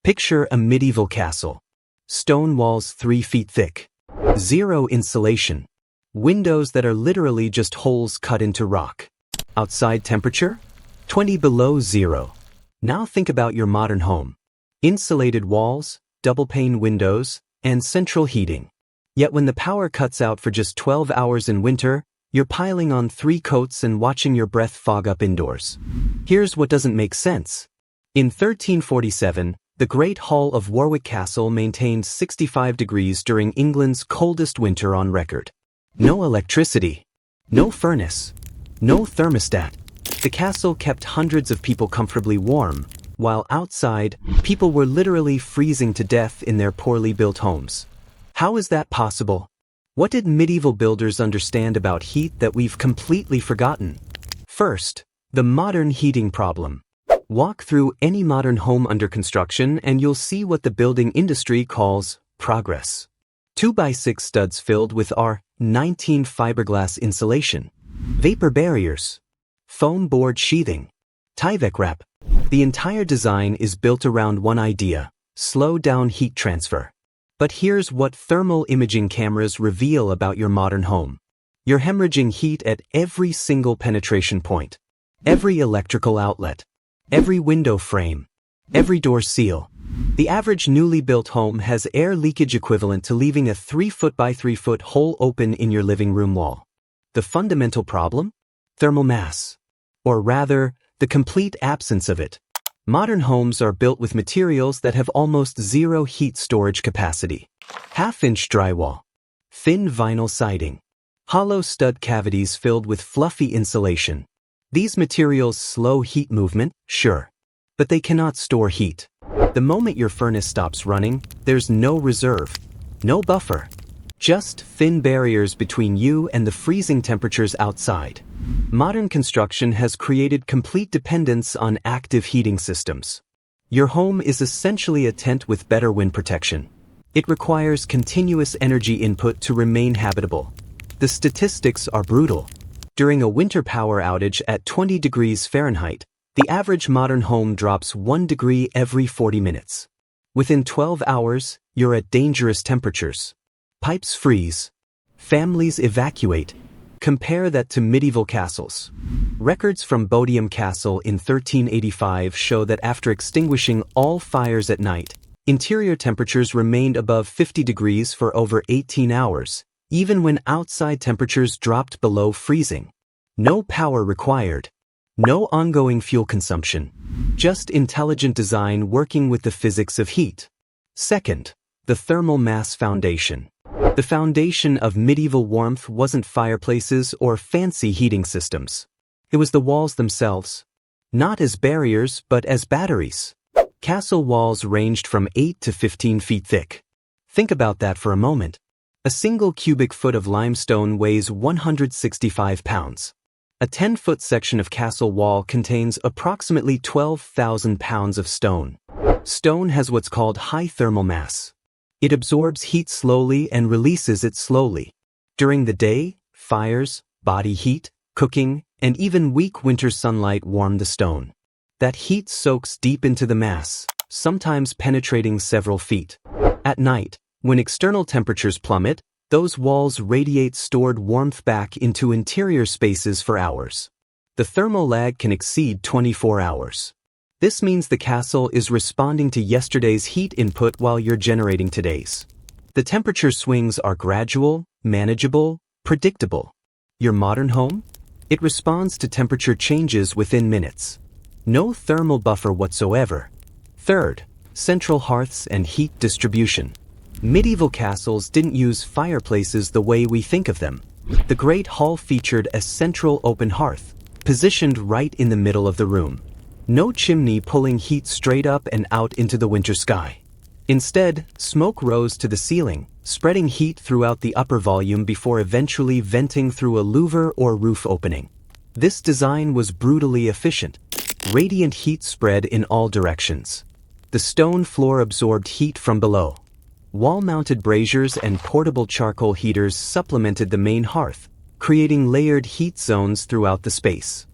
Picture a medieval castle. Stone walls 3 feet thick. Zero insulation. Windows that are literally just holes cut into rock. Outside temperature? 20 below zero. Now think about your modern home. Insulated walls, double-pane windows, and central heating. Yet when the power cuts out for just 12 hours in winter, you're piling on 3 coats and watching your breath fog up indoors. Here's what doesn't make sense. In 1347, the Great Hall of Warwick Castle maintained 65 degrees during England's coldest winter on record. No electricity. No furnace. No thermostat. The castle kept hundreds of people comfortably warm, while outside, people were literally freezing to death in their poorly built homes. How is that possible? What did medieval builders understand about heat that we've completely forgotten? First, the modern heating problem. Walk through any modern home under construction and you'll see what the building industry calls progress. 2x6 studs filled with R19 fiberglass insulation, vapor barriers, foam board sheathing, Tyvek wrap. The entire design is built around one idea: slow down heat transfer. But here's what thermal imaging cameras reveal about your modern home. You're hemorrhaging heat at every single penetration point, every electrical outlet, every window frame, every door seal. The average newly built home has air leakage equivalent to leaving a 3 foot by 3 foot hole open in your living room wall. The fundamental problem? Thermal mass. Or rather, the complete absence of it. Modern homes are built with materials that have almost zero heat storage capacity. Half-inch drywall, thin vinyl siding, hollow stud cavities filled with fluffy insulation. These materials slow heat movement, sure, but they cannot store heat. The moment your furnace stops running, there's no reserve, no buffer. Just thin barriers between you and the freezing temperatures outside. Modern construction has created complete dependence on active heating systems. Your home is essentially a tent with better wind protection. It requires continuous energy input to remain habitable. The statistics are brutal. During a winter power outage at 20 degrees Fahrenheit, the average modern home drops 1 degree every 40 minutes. Within 12 hours, you're at dangerous temperatures. Pipes freeze. Families evacuate. Compare that to medieval castles. Records from Bodiam Castle in 1385 show that after extinguishing all fires at night, interior temperatures remained above 50 degrees for over 18 hours, even when outside temperatures dropped below freezing. No power required. No ongoing fuel consumption. Just intelligent design working with the physics of heat. Second, the thermal mass foundation. The foundation of medieval warmth wasn't fireplaces or fancy heating systems. It was the walls themselves. Not as barriers, but as batteries. Castle walls ranged from 8 to 15 feet thick. Think about that for a moment. A single cubic foot of limestone weighs 165 pounds. A 10-foot section of castle wall contains approximately 12,000 pounds of stone. Stone has what's called high thermal mass. It absorbs heat slowly and releases it slowly. During the day, fires, body heat, cooking, and even weak winter sunlight warm the stone. That heat soaks deep into the mass, sometimes penetrating several feet. At night, when external temperatures plummet, those walls radiate stored warmth back into interior spaces for hours. The thermal lag can exceed 24 hours. This means the castle is responding to yesterday's heat input while you're generating today's. The temperature swings are gradual, manageable, predictable. Your modern home? It responds to temperature changes within minutes. No thermal buffer whatsoever. Third, central hearths and heat distribution. Medieval castles didn't use fireplaces the way we think of them. The Great Hall featured a central open hearth, positioned right in the middle of the room. No chimney pulling heat straight up and out into the winter sky. Instead, smoke rose to the ceiling, spreading heat throughout the upper volume before eventually venting through a louver or roof opening. This design was brutally efficient. Radiant heat spread in all directions. The stone floor absorbed heat from below. Wall-mounted braziers and portable charcoal heaters supplemented the main hearth, creating layered heat zones throughout the space.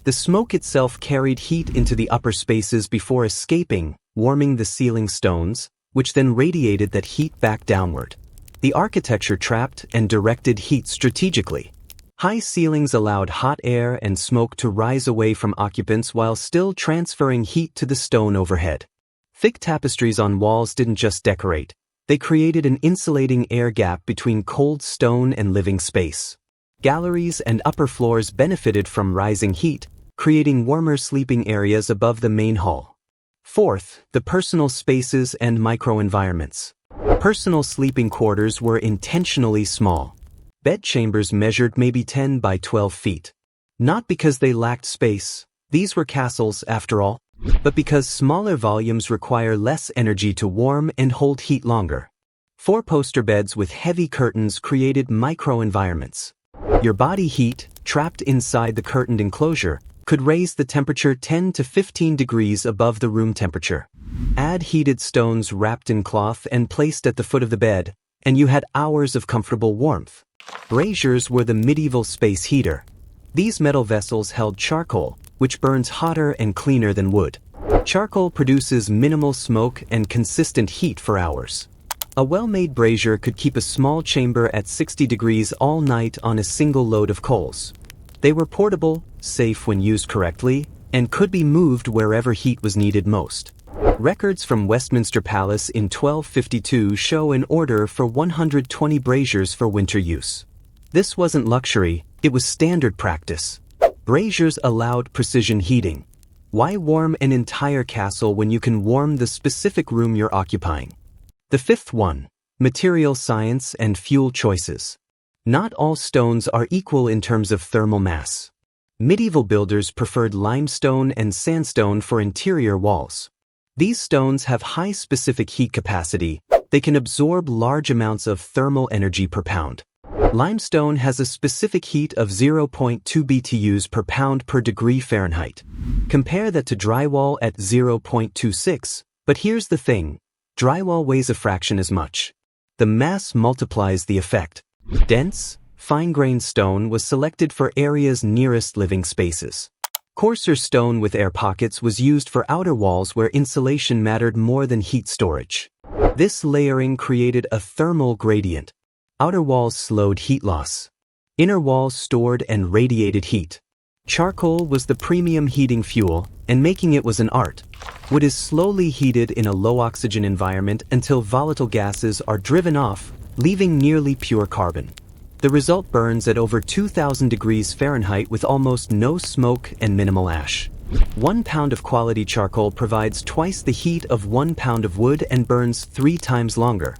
The smoke itself carried heat into the upper spaces before escaping, warming the ceiling stones, which then radiated that heat back downward. The architecture trapped and directed heat strategically. High ceilings allowed hot air and smoke to rise away from occupants while still transferring heat to the stone overhead. Thick tapestries on walls didn't just decorate, they created an insulating air gap between cold stone and living space. Galleries and upper floors benefited from rising heat, creating warmer sleeping areas above the main hall. Fourth, the personal spaces and microenvironments. Personal sleeping quarters were intentionally small. Bedchambers measured maybe 10 by 12 feet. Not because they lacked space, these were castles after all, but because smaller volumes require less energy to warm and hold heat longer. Four-poster beds with heavy curtains created microenvironments. Your body heat, trapped inside the curtained enclosure, could raise the temperature 10 to 15 degrees above the room temperature. Add heated stones wrapped in cloth and placed at the foot of the bed, and you had hours of comfortable warmth. Braziers were the medieval space heater. These metal vessels held charcoal, which burns hotter and cleaner than wood. Charcoal produces minimal smoke and consistent heat for hours. A well-made brazier could keep a small chamber at 60 degrees all night on a single load of coals. They were portable, safe when used correctly, and could be moved wherever heat was needed most. Records from Westminster Palace in 1252 show an order for 120 braziers for winter use. This wasn't luxury, it was standard practice. Braziers allowed precision heating. Why warm an entire castle when you can warm the specific room you're occupying? The fifth one, material science and fuel choices. Not all stones are equal in terms of thermal mass. Medieval builders preferred limestone and sandstone for interior walls. These stones have high specific heat capacity. They can absorb large amounts of thermal energy per pound. Limestone has a specific heat of 0.2 BTUs per pound per degree Fahrenheit. Compare that to drywall at 0.26, but here's the thing, drywall weighs a fraction as much. The mass multiplies the effect. Dense, fine-grained stone was selected for areas nearest living spaces. Coarser stone with air pockets was used for outer walls where insulation mattered more than heat storage. This layering created a thermal gradient. Outer walls slowed heat loss. Inner walls stored and radiated heat. Charcoal was the premium heating fuel, and making it was an art. Wood is slowly heated in a low-oxygen environment until volatile gases are driven off, leaving nearly pure carbon. The result burns at over 2,000 degrees Fahrenheit with almost no smoke and minimal ash. 1 pound of quality charcoal provides twice the heat of 1 pound of wood and burns 3 times longer.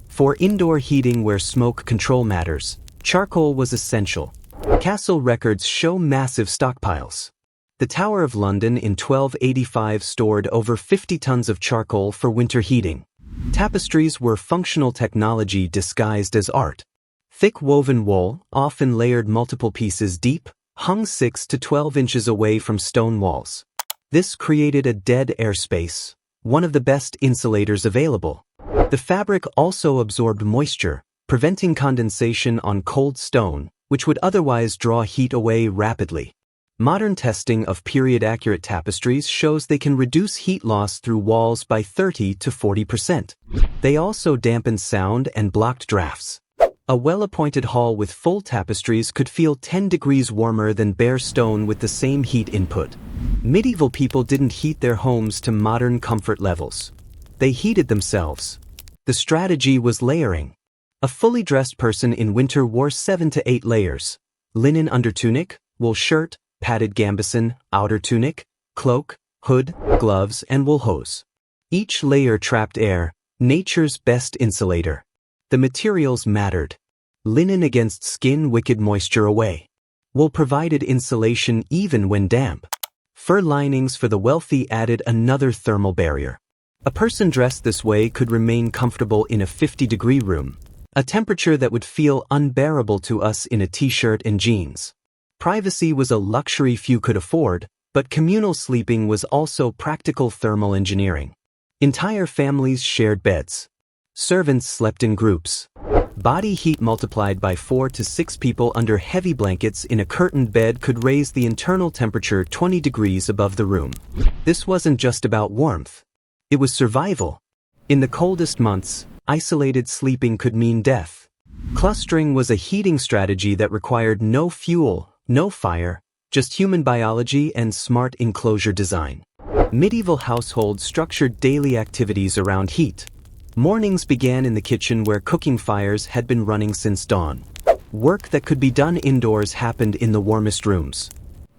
For indoor heating where smoke control matters, charcoal was essential. Castle records show massive stockpiles. The Tower of London in 1285 stored over 50 tons of charcoal for winter heating. Tapestries were functional technology disguised as art. Thick woven wool, often layered multiple pieces deep, hung 6 to 12 inches away from stone walls. This created a dead air space, one of the best insulators available. The fabric also absorbed moisture, preventing condensation on cold stone, which would otherwise draw heat away rapidly. Modern testing of period-accurate tapestries shows they can reduce heat loss through walls by 30 to 40%. They also dampened sound and blocked drafts. A well-appointed hall with full tapestries could feel 10 degrees warmer than bare stone with the same heat input. Medieval people didn't heat their homes to modern comfort levels. They heated themselves. The strategy was layering. A fully dressed person in winter wore 7 to 8 layers. Linen undertunic, wool shirt, padded gambeson, outer tunic, cloak, hood, gloves, and wool hose. Each layer trapped air, nature's best insulator. The materials mattered. Linen against skin wicked moisture away. Wool provided insulation even when damp. Fur linings for the wealthy added another thermal barrier. A person dressed this way could remain comfortable in a 50-degree room, a temperature that would feel unbearable to us in a t-shirt and jeans. Privacy was a luxury few could afford, but communal sleeping was also practical thermal engineering. Entire families shared beds. Servants slept in groups. Body heat multiplied by 4 to 6 people under heavy blankets in a curtained bed could raise the internal temperature 20 degrees above the room. This wasn't just about warmth. It was survival. In the coldest months, isolated sleeping could mean death. Clustering was a heating strategy that required no fuel, no fire, just human biology and smart enclosure design. Medieval households structured daily activities around heat. Mornings began in the kitchen where cooking fires had been running since dawn. Work that could be done indoors happened in the warmest rooms.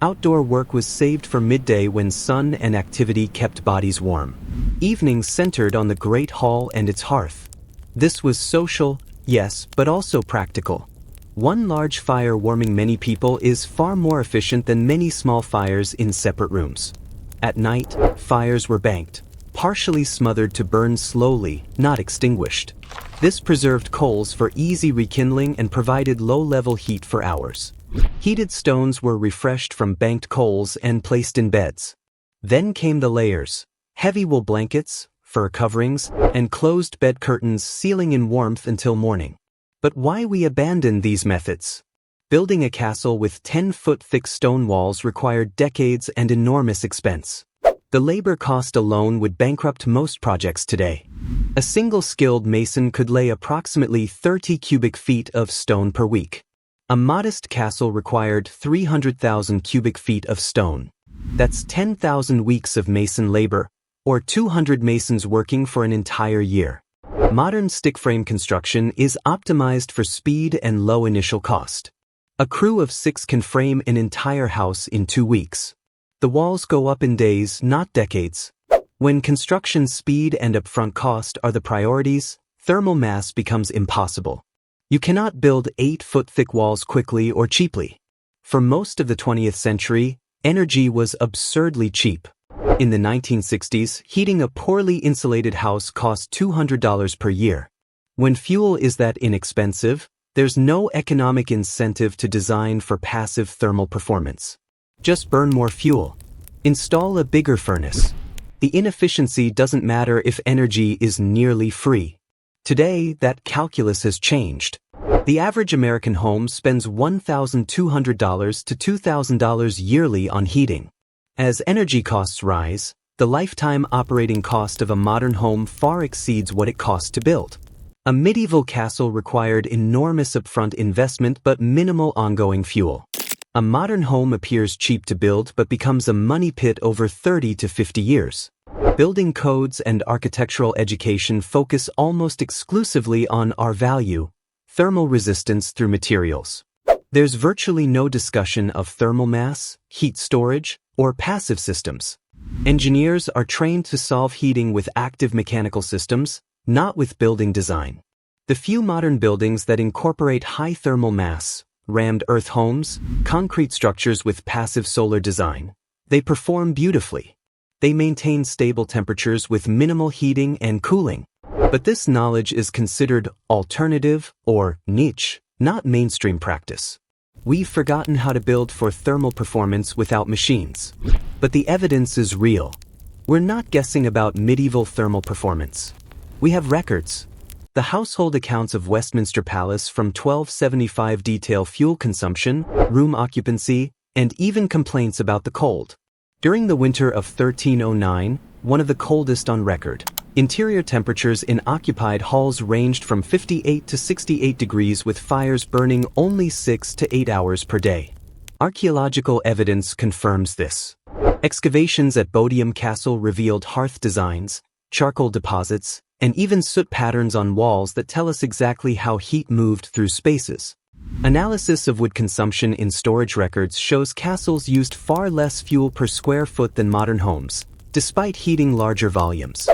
Outdoor work was saved for midday when sun and activity kept bodies warm. Evenings centered on the great hall and its hearth. This was social, yes, but also practical. One large fire warming many people is far more efficient than many small fires in separate rooms. At night, fires were banked, partially smothered to burn slowly, not extinguished. This preserved coals for easy rekindling and provided low-level heat for hours. Heated stones were refreshed from banked coals and placed in beds. Then came the layers: heavy wool blankets, fur coverings, and closed bed curtains sealing in warmth until morning. But why we abandoned these methods? Building a castle with 10-foot thick stone walls required decades and enormous expense. The labor cost alone would bankrupt most projects today. A single skilled mason could lay approximately 30 cubic feet of stone per week. A modest castle required 300,000 cubic feet of stone. That's 10,000 weeks of mason labor, or 200 masons working for an entire year. Modern stick frame construction is optimized for speed and low initial cost. A crew of 6 can frame an entire house in 2 weeks. The walls go up in days, not decades. When construction speed and upfront cost are the priorities, thermal mass becomes impossible. You cannot build 8-foot thick walls quickly or cheaply. For most of the 20th century, energy was absurdly cheap. In the 1960s, heating a poorly insulated house cost $200 per year. When fuel is that inexpensive, there's no economic incentive to design for passive thermal performance. Just burn more fuel. Install a bigger furnace. The inefficiency doesn't matter if energy is nearly free. Today, that calculus has changed. The average American home spends $1,200 to $2,000 yearly on heating. As energy costs rise, the lifetime operating cost of a modern home far exceeds what it costs to build. A medieval castle required enormous upfront investment but minimal ongoing fuel. A modern home appears cheap to build but becomes a money pit over 30 to 50 years. Building codes and architectural education focus almost exclusively on R-value, thermal resistance through materials. There's virtually no discussion of thermal mass, heat storage, or passive systems. Engineers are trained to solve heating with active mechanical systems, not with building design. The few modern buildings that incorporate high thermal mass, rammed earth homes, concrete structures with passive solar design, they perform beautifully. They maintain stable temperatures with minimal heating and cooling. But this knowledge is considered alternative or niche, not mainstream practice. We've forgotten how to build for thermal performance without machines. But the evidence is real. We're not guessing about medieval thermal performance. We have records. The household accounts of Westminster Palace from 1275 detail fuel consumption, room occupancy, and even complaints about the cold. During the winter of 1309, one of the coldest on record, interior temperatures in occupied halls ranged from 58 to 68 degrees with fires burning only 6 to 8 hours per day. Archaeological evidence confirms this. Excavations at Bodiam Castle revealed hearth designs, charcoal deposits, and even soot patterns on walls that tell us exactly how heat moved through spaces. Analysis of wood consumption in storage records shows castles used far less fuel per square foot than modern homes, despite heating larger volumes.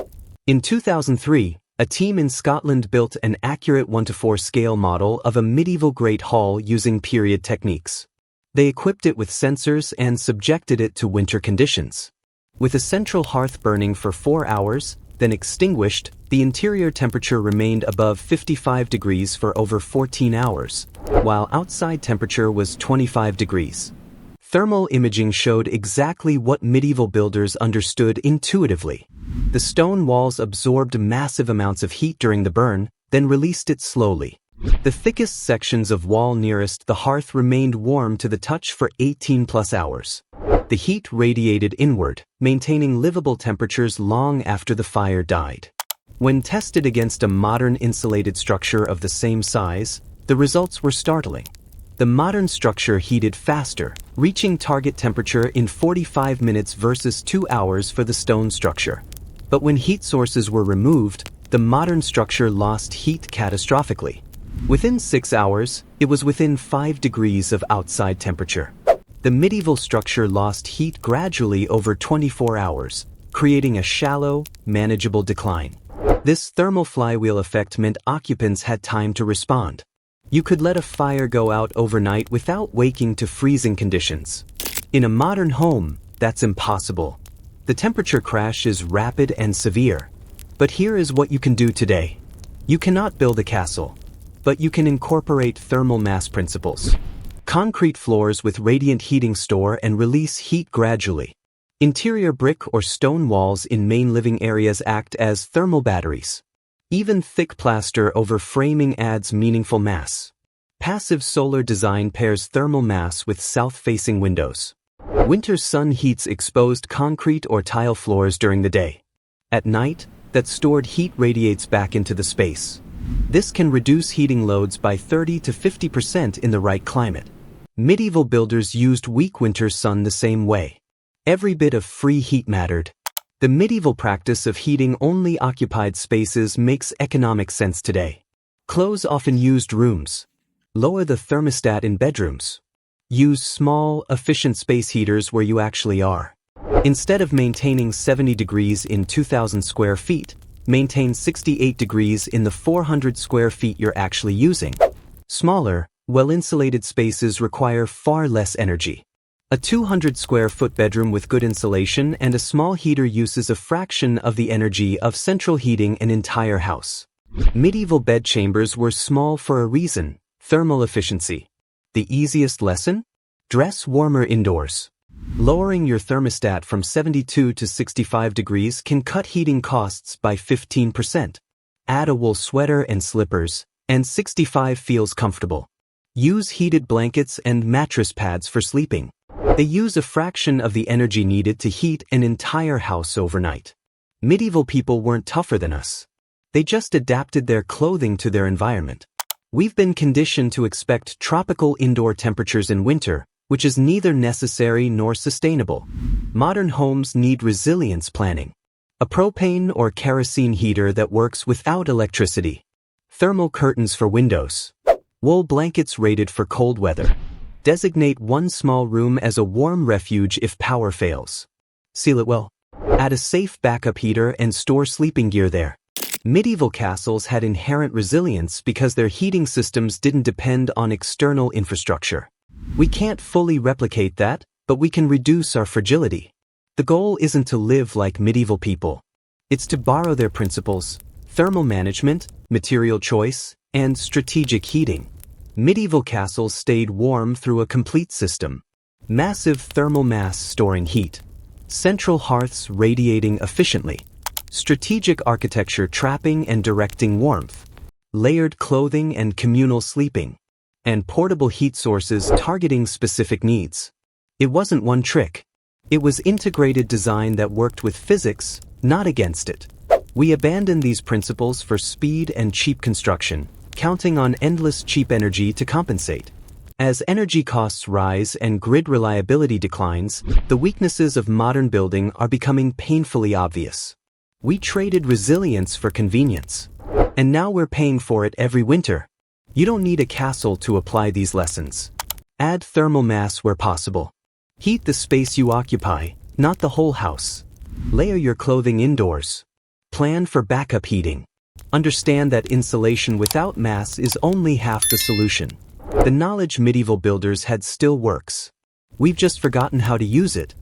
In 2003, a team in Scotland built an accurate 1:4 scale model of a medieval Great Hall using period techniques. They equipped it with sensors and subjected it to winter conditions. With a central hearth burning for 4 hours, then extinguished, the interior temperature remained above 55 degrees for over 14 hours, while outside temperature was 25 degrees. Thermal imaging showed exactly what medieval builders understood intuitively. The stone walls absorbed massive amounts of heat during the burn, then released it slowly. The thickest sections of wall nearest the hearth remained warm to the touch for 18+ hours. The heat radiated inward, maintaining livable temperatures long after the fire died. When tested against a modern insulated structure of the same size, the results were startling. The modern structure heated faster, reaching target temperature in 45 minutes versus 2 hours for the stone structure. But when heat sources were removed, the modern structure lost heat catastrophically. Within 6 hours, it was within 5 degrees of outside temperature. The medieval structure lost heat gradually over 24 hours, creating a shallow, manageable decline. This thermal flywheel effect meant occupants had time to respond. You could let a fire go out overnight without waking to freezing conditions. In a modern home, that's impossible. The temperature crash is rapid and severe. But here is what you can do today. You cannot build a castle, but you can incorporate thermal mass principles. Concrete floors with radiant heating store and release heat gradually. Interior brick or stone walls in main living areas act as thermal batteries. Even thick plaster over framing adds meaningful mass. Passive solar design pairs thermal mass with south-facing windows. Winter sun heats exposed concrete or tile floors during the day. At night, that stored heat radiates back into the space. This can reduce heating loads by 30 to 50% in the right climate. Medieval builders used weak winter sun the same way. Every bit of free heat mattered. The medieval practice of heating only occupied spaces makes economic sense today. Close often used rooms. Lower the thermostat in bedrooms. Use small, efficient space heaters where you actually are. Instead of maintaining 70 degrees in 2,000 square feet, maintain 68 degrees in the 400 square feet you're actually using. Smaller, well-insulated spaces require far less energy. A 200 square foot bedroom with good insulation and a small heater uses a fraction of the energy of central heating an entire house. Medieval bedchambers were small for a reason: thermal efficiency. The easiest lesson? Dress warmer indoors. Lowering your thermostat from 72 to 65 degrees can cut heating costs by 15%. Add a wool sweater and slippers, and 65 feels comfortable. Use heated blankets and mattress pads for sleeping. They use a fraction of the energy needed to heat an entire house overnight. Medieval people weren't tougher than us. They just adapted their clothing to their environment. We've been conditioned to expect tropical indoor temperatures in winter, which is neither necessary nor sustainable. Modern homes need resilience planning. A propane or kerosene heater that works without electricity. Thermal curtains for windows. Wool blankets rated for cold weather. Designate one small room as a warm refuge if power fails. Seal it well. Add a safe backup heater and store sleeping gear there. Medieval castles had inherent resilience because their heating systems didn't depend on external infrastructure. We can't fully replicate that, but we can reduce our fragility. The goal isn't to live like medieval people. It's to borrow their principles: thermal management, material choice, and strategic heating. Medieval castles stayed warm through a complete system. Massive thermal mass storing heat. Central hearths radiating efficiently. Strategic architecture trapping and directing warmth. Layered clothing and communal sleeping. And portable heat sources targeting specific needs. It wasn't one trick. It was integrated design that worked with physics, not against it. We abandoned these principles for speed and cheap construction, counting on endless cheap energy to compensate. As energy costs rise and grid reliability declines, the weaknesses of modern building are becoming painfully obvious. We traded resilience for convenience. And now we're paying for it every winter. You don't need a castle to apply these lessons. Add thermal mass where possible. Heat the space you occupy, not the whole house. Layer your clothing indoors. Plan for backup heating. Understand that insulation without mass is only half the solution. The knowledge medieval builders had still works. We've just forgotten how to use it.